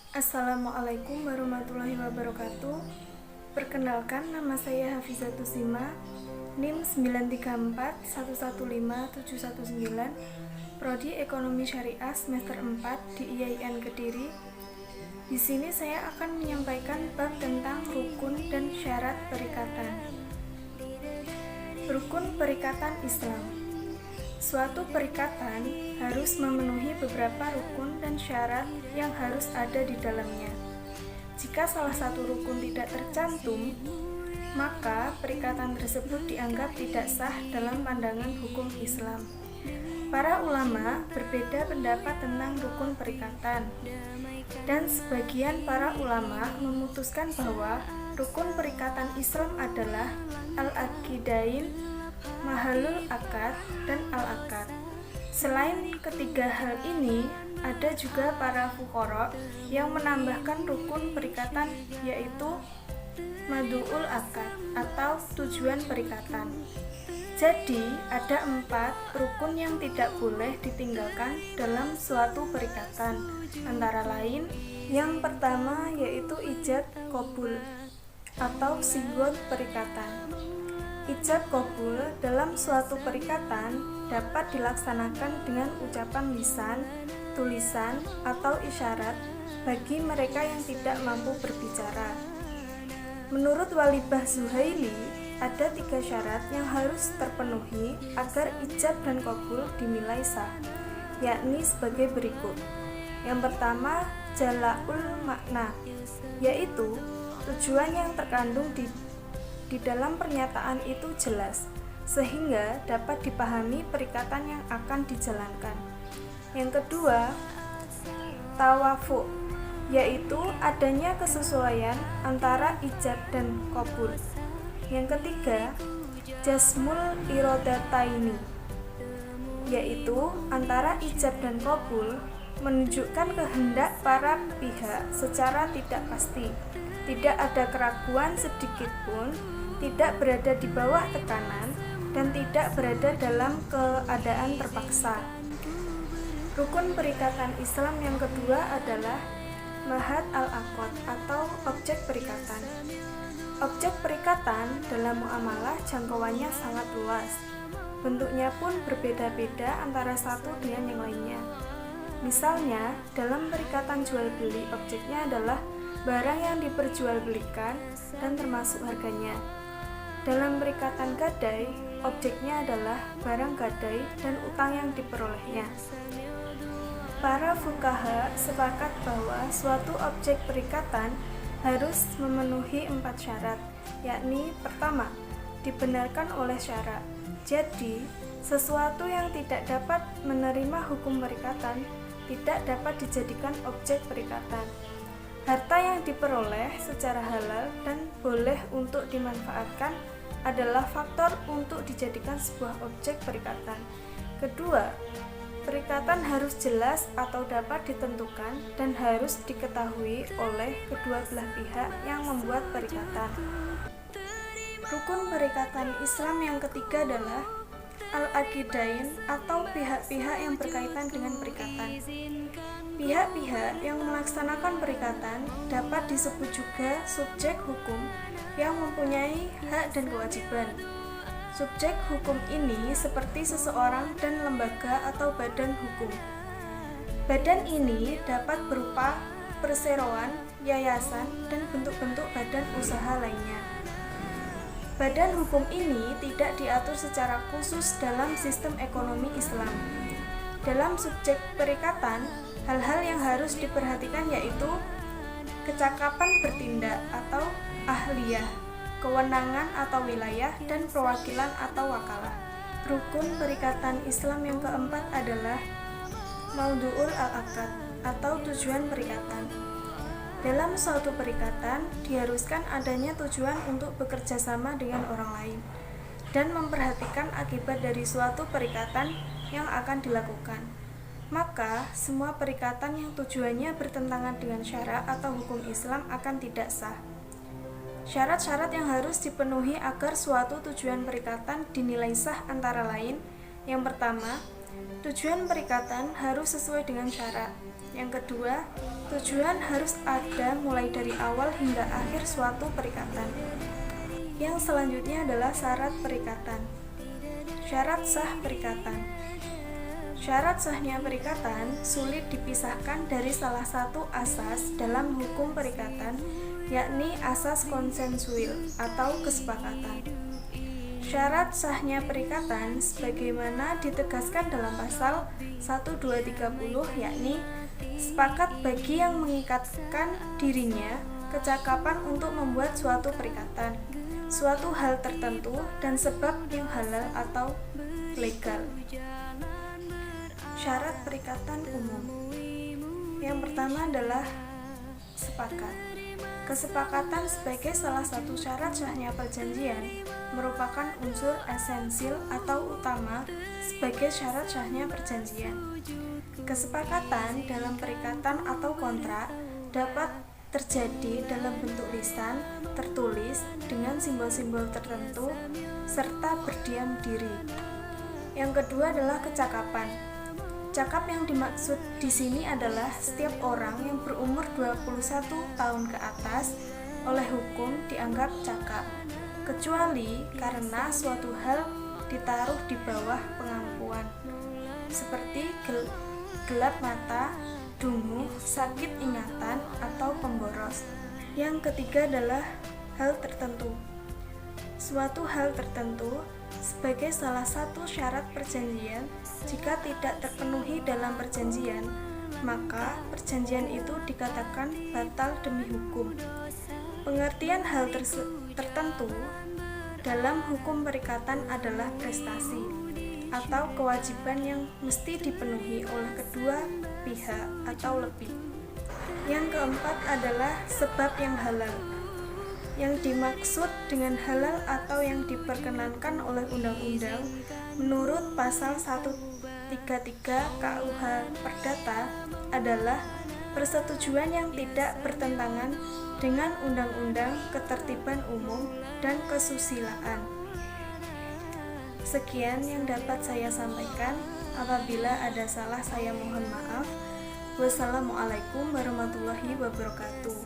Assalamualaikum warahmatullahi wabarakatuh. Perkenalkan, nama saya Hafizatus Sima, NIM 934115719, Prodi Ekonomi Syariah semester 4 di IAIN Kediri. Di sini saya akan menyampaikan bab tentang rukun dan syarat perikatan. Rukun perikatan Islam. Suatu perikatan harus memenuhi beberapa rukun dan syarat yang harus ada di dalamnya. Jika salah satu rukun tidak tercantum, maka perikatan tersebut dianggap tidak sah dalam pandangan hukum Islam. Para ulama berbeda pendapat tentang rukun perikatan, dan sebagian para ulama memutuskan bahwa rukun perikatan Islam adalah al-aqidain, mahalul akad, dan al-akad. Selain ketiga hal ini, ada juga para fuqara yang menambahkan rukun perikatan, yaitu madu'ul akad atau tujuan perikatan. Jadi, ada 4 rukun yang tidak boleh ditinggalkan dalam suatu perikatan. Antara lain, yang pertama yaitu ijab qabul atau sigot perikatan. Ijab qabul dalam suatu perikatan dapat dilaksanakan dengan ucapan lisan, tulisan, atau isyarat bagi mereka yang tidak mampu berbicara. Menurut Walibah Zuhaili, ada 3 syarat yang harus terpenuhi agar ijab dan qabul dinilai sah, yakni sebagai berikut. Yang pertama, jala'ul makna, yaitu tujuan yang terkandung di dalam pernyataan itu jelas, sehingga dapat dipahami perikatan yang akan dijalankan. Yang kedua, tawafuq, yaitu adanya kesesuaian antara ijab dan qabul. Yang ketiga, jasmul irodataini, yaitu antara ijab dan qabul menunjukkan kehendak para pihak secara tidak pasti, tidak ada keraguan sedikit pun, tidak berada di bawah tekanan, dan tidak berada dalam keadaan terpaksa. Rukun perikatan Islam yang kedua adalah mahad al-aqd atau objek perikatan. Objek perikatan dalam muamalah jangkauannya sangat luas. Bentuknya pun berbeda-beda antara satu dengan yang lainnya. Misalnya, dalam perikatan jual beli, objeknya adalah barang yang diperjualbelikan dan termasuk harganya. Dalam perikatan gadai, objeknya adalah barang gadai dan utang yang diperolehnya. Para fuqaha sepakat bahwa suatu objek perikatan harus memenuhi 4 syarat, yakni pertama, dibenarkan oleh syara. Jadi, sesuatu yang tidak dapat menerima hukum perikatan tidak dapat dijadikan objek perikatan. Harta yang diperoleh secara halal dan boleh untuk dimanfaatkan adalah faktor untuk dijadikan sebuah objek perikatan. Kedua, perikatan harus jelas atau dapat ditentukan dan harus diketahui oleh kedua belah pihak yang membuat perikatan. Rukun perikatan Islam yang ketiga adalah al-aqidain atau pihak-pihak yang berkaitan dengan perikatan. Pihak-pihak yang melaksanakan perikatan dapat disebut juga subjek hukum yang mempunyai hak dan kewajiban. Subjek hukum ini seperti seseorang dan lembaga atau badan hukum. Badan ini dapat berupa perseroan, yayasan, dan bentuk-bentuk badan usaha lainnya. Badan hukum ini tidak diatur secara khusus dalam sistem ekonomi Islam. Dalam subjek perikatan, hal-hal yang harus diperhatikan yaitu kecakapan bertindak atau ahliyah, kewenangan atau wilayah, dan perwakilan atau wakalah. Rukun perikatan Islam yang keempat adalah maudu'ul al-akad atau tujuan perikatan. Dalam suatu perikatan, diharuskan adanya tujuan untuk bekerja sama dengan orang lain dan memperhatikan akibat dari suatu perikatan yang akan dilakukan. Maka, semua perikatan yang tujuannya bertentangan dengan syara atau hukum Islam akan tidak sah. Syarat-syarat yang harus dipenuhi agar suatu tujuan perikatan dinilai sah antara lain, yang pertama, tujuan perikatan harus sesuai dengan syarat. Yang kedua, Tujuan harus ada mulai dari awal hingga akhir suatu perikatan. Yang selanjutnya adalah syarat perikatan. Syarat sah perikatan. Syarat sahnya perikatan sulit dipisahkan dari salah satu asas dalam hukum perikatan, yakni asas konsensuil atau kesepakatan. Syarat sahnya perikatan sebagaimana ditegaskan dalam pasal 1230, yakni sepakat bagi yang mengikatkan dirinya kecakapan untuk membuat suatu perikatan, suatu hal tertentu, dan sebab yang halal atau legal. Syarat perikatan umum. Yang pertama adalah sepakat. Kesepakatan sebagai salah satu syarat sahnya perjanjian merupakan unsur esensial atau utama sebagai syarat sahnya perjanjian. Kesepakatan dalam perikatan atau kontrak dapat terjadi dalam bentuk lisan, tertulis, dengan simbol-simbol tertentu, serta berdiam diri. Yang kedua adalah kecakapan. Cakap yang dimaksud di sini adalah setiap orang yang berumur 21 tahun ke atas oleh hukum dianggap cakap, kecuali karena suatu hal ditaruh di bawah pengampuan, seperti gelap mata, dungu, sakit ingatan, atau pemboros. Yang ketiga adalah hal tertentu. Suatu hal tertentu sebagai salah satu syarat perjanjian, jika tidak terpenuhi dalam perjanjian, maka perjanjian itu dikatakan batal demi hukum. Pengertian hal tertentu dalam hukum perikatan adalah prestasi atau kewajiban yang mesti dipenuhi oleh kedua pihak atau lebih. Yang keempat adalah sebab yang halal. Yang dimaksud dengan halal atau yang diperkenankan oleh undang-undang menurut pasal 133 KUH Perdata adalah persetujuan yang tidak bertentangan dengan undang-undang ketertiban umum dan kesusilaan. Sekian yang dapat saya sampaikan. Apabila ada salah, saya mohon maaf. Wassalamualaikum warahmatullahi wabarakatuh.